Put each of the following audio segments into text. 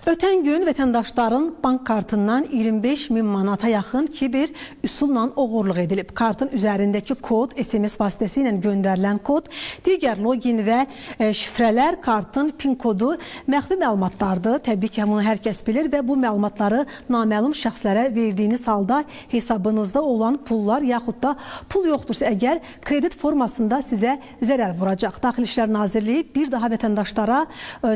Ötən gün vətəndaşların bank kartından 25 min manata yaxın kiber üsulla oğurluq edilib. Kartın üzərindəki kod, SMS vasitəsilə göndərilən kod, digər login və şifrələr kartın PIN kodu məxfi məlumatlardır. Təbii ki, bunu hər kəs bilir və bu məlumatları naməlum şəxslərə verdiyiniz halda hesabınızda olan pullar yaxud da pul yoxdursa əgər kredit formasında sizə zərər vuracaq. Daxili İşlər Nazirliyi bir daha vətəndaşlara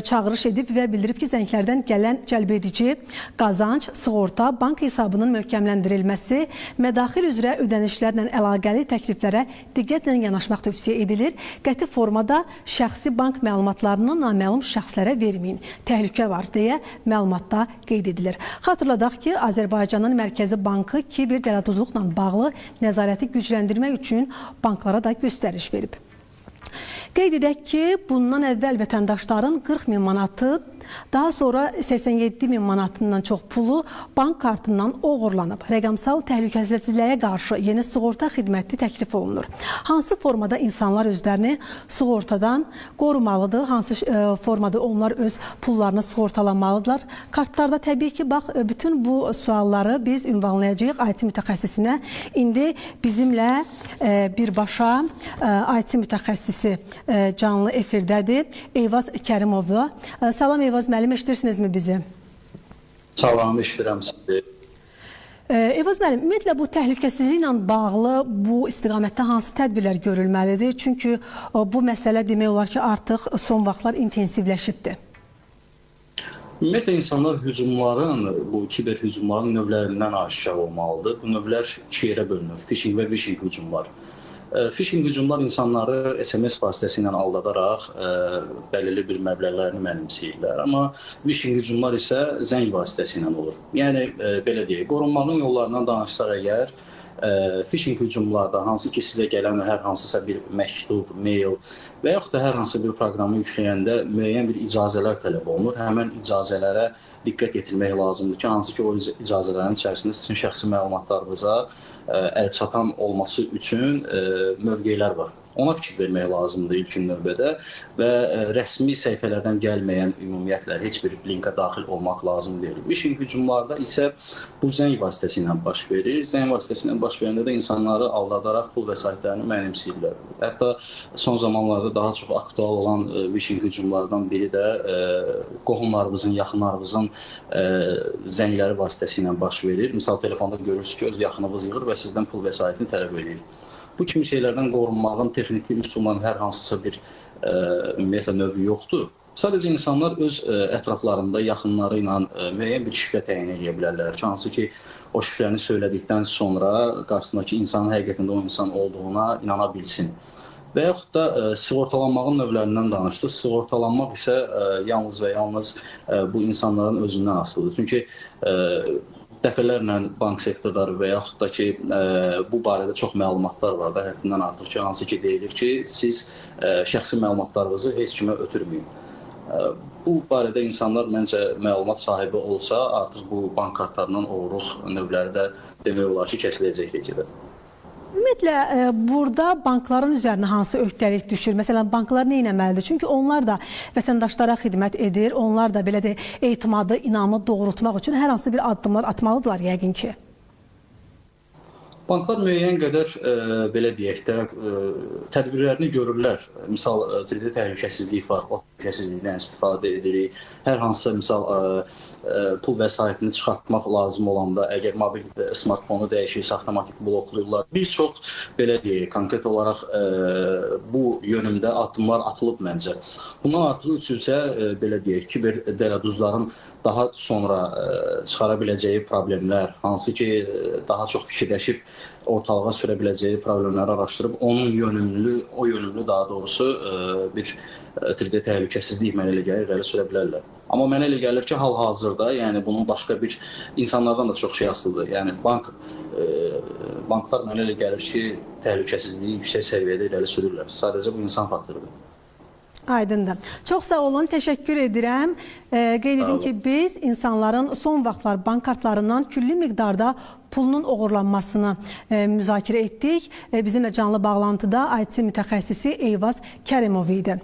çağırış edib və bildirib ki, zənglərdən gələn cəlbedici qazanc, sığorta, bank hesabının möhkəmləndirilməsi, mədaxil üzrə ödənişlərlə əlaqəli təkliflərə diqqətlə yanaşmaq tövsiyə edilir. Qəti formada şəxsi bank məlumatlarını naməlum şəxslərə verməyin. Təhlükə var deyə məlumatda qeyd edilir. Xatırladaq ki, Azərbaycanın Mərkəzi Bankı kiber dələduzluqla bağlı nəzarəti gücləndirmək üçün banklara da göstəriş verib. Qeyd edək ki, bundan əvvəl vətəndaşların 40 min manatı, daha sonra 87 min manatından çox pulu bank kartından oğurlanıb. Rəqəmsal təhlükəsizliyə qarşı yeni sığorta xidməti təklif olunur. Hansı formada insanlar özlərini sığortadan qorumalıdır? Hansı formada onlar öz pullarını sığortalamalıdırlar? Kartlarda təbii ki, bax, bütün bu sualları biz ünvanlayacağıq IT mütəxəssisinə. İndi bizimlə birbaşa IT mütəxəssisi canlı efirdədir. Eyvaz Kərimovla. Salam Eyvaz müəllim, eşidirsinizmi bizi? Salam, eşidirəm sizi. Eyvaz müəllim, ümumiyyətlə bu təhlükəsizliklə bağlı bu istiqamətdə hansı tədbirlər görülməlidir? Çünki bu məsələ demək olar ki, artıq son vaxtlar intensivləşibdir. Ümumiyyətlə, insanlar bu kiber hücumların növlərindən aşikar olmalıdır. Bu növlər iki yerə bölünür. Phishing və vishing hücumlar. Phishing hücumlar insanları SMS vasitəsilə aldadaraq bəlirli bir məbləğlərini mənimsəyirlər. Amma vishing hücumlar isə zəng vasitəsilə olur. Yəni, belə deyək, qorunmanın yollarından danışsaq əgər, phishing hücumlarda hansı ki sizə gələn hər hansısa bir məktub, mail və yaxud da hər hansı bir proqramı yükləyəndə müəyyən bir icazələr tələb olunur. Həmən icazələrə diqqət yetirmək lazımdır ki, hansı ki o icazələrin içərisində sizin şəxsi məlumatlarınıza əlçatan olması üçün mövqelər var. Ona fikir vermək lazımdır ilkin növbədə və rəsmi səhifələrdən gəlməyən ümumiyyətlə heç bir linka daxil olmaq lazım deyil. Phishing hücumlarda isə bu zəng vasitəsilə baş verir. Zəng vasitəsilə baş verəndə də insanları aldadaraq pul vəsaitlərini mənimsəyirlər. Hətta son zamanlarda daha çox aktual olan phishing hücumlardan biri də qohumlarımızın, yaxınlarımızın zəngləri vasitəsilə baş verir. Misal, telefonda görürsünüz ki, öz yaxınınız yığır və sizdən pul vəsaitini tələb edir. Bu kimi şeylərdən qorunmağın texniki üsulların hər hansısa bir ümumiyyətlə növü yoxdur. Sadəcə insanlar öz ətraflarında yaxınları ilə müəyyən bir şifrə təyin edə bilərlər. Hansı ki, o şifrəni söylədikdən sonra qarşısındakı insanın həqiqətində o insan olduğuna inana bilsin. Və yaxud da sığortalanmağın növlərindən danışdıq. Sığortalanmaq isə yalnız və yalnız bu insanların özündən asılıdır. Çünki dəfələrlə bank sektorları və yaxud da ki, bu barədə çox məlumatlar var da, həddindən artıq ki, hansı ki deyilir ki, siz şəxsi məlumatlarınızı heç kimə ötürməyin. Bu barədə insanlar məncə məlumat sahibi olsa, artıq bu bank kartlarından oğurluq növləri də demək olar ki, kəsiləcək gecədə. Ümumiyyətlə, burada bankların üzərinə hansı öhdəlik düşür? Məsələn, banklar nə etməlidir? Çünki onlar da vətəndaşlara xidmət edir, onlar da belə də etimadı, inamı doğrultmaq üçün hər hansı bir addımlar atmalıdırlar yəqin ki. Banklar müəyyən qədər, belə deyək də, tədbirlərini görürlər. Misal, 3D təhlükəsizlik var, o təhlükəsizlikdən istifadə edirik. Hər hansısa, misal, pul vəsaitini çıxartmaq lazım olanda, əgər mobil smartfonu dəyişirsə, avtomatik bloklayırlar. Bir çox, belə deyək, konkret olaraq bu yönümdə addımlar atılıb məncə. Bundan artıq üçünsə, belə deyək, kiber dələduzların daha sonra çıxara biləcəyi problemlər, hansı ki, daha çox fikirləşib ortalığa sürə biləcəyi problemləri araşdırıb, o yönümlü daha doğrusu bir 3D təhlükəsizlik mənə elə gəlir, irəli sürə bilərlər. Amma mənə elə gəlir ki, hal-hazırda, yəni bunun başqa bir insanlardan da çox şey asılıdır. Yəni banklar mənə elə gəlir ki, təhlükəsizliyi yüksək səviyyədə irəli sürürlər. Sadəcə bu insan faktorudur. Aydındır. Çox sağ olun, təşəkkür edirəm. Qeyd edim ki, biz insanların son vaxtlar bank kartlarından külli miqdarda pulunun oğurlanmasını müzakirə etdik. Bizimlə canlı bağlantıda IT mütəxəssisi Eyvaz Kərimov idi.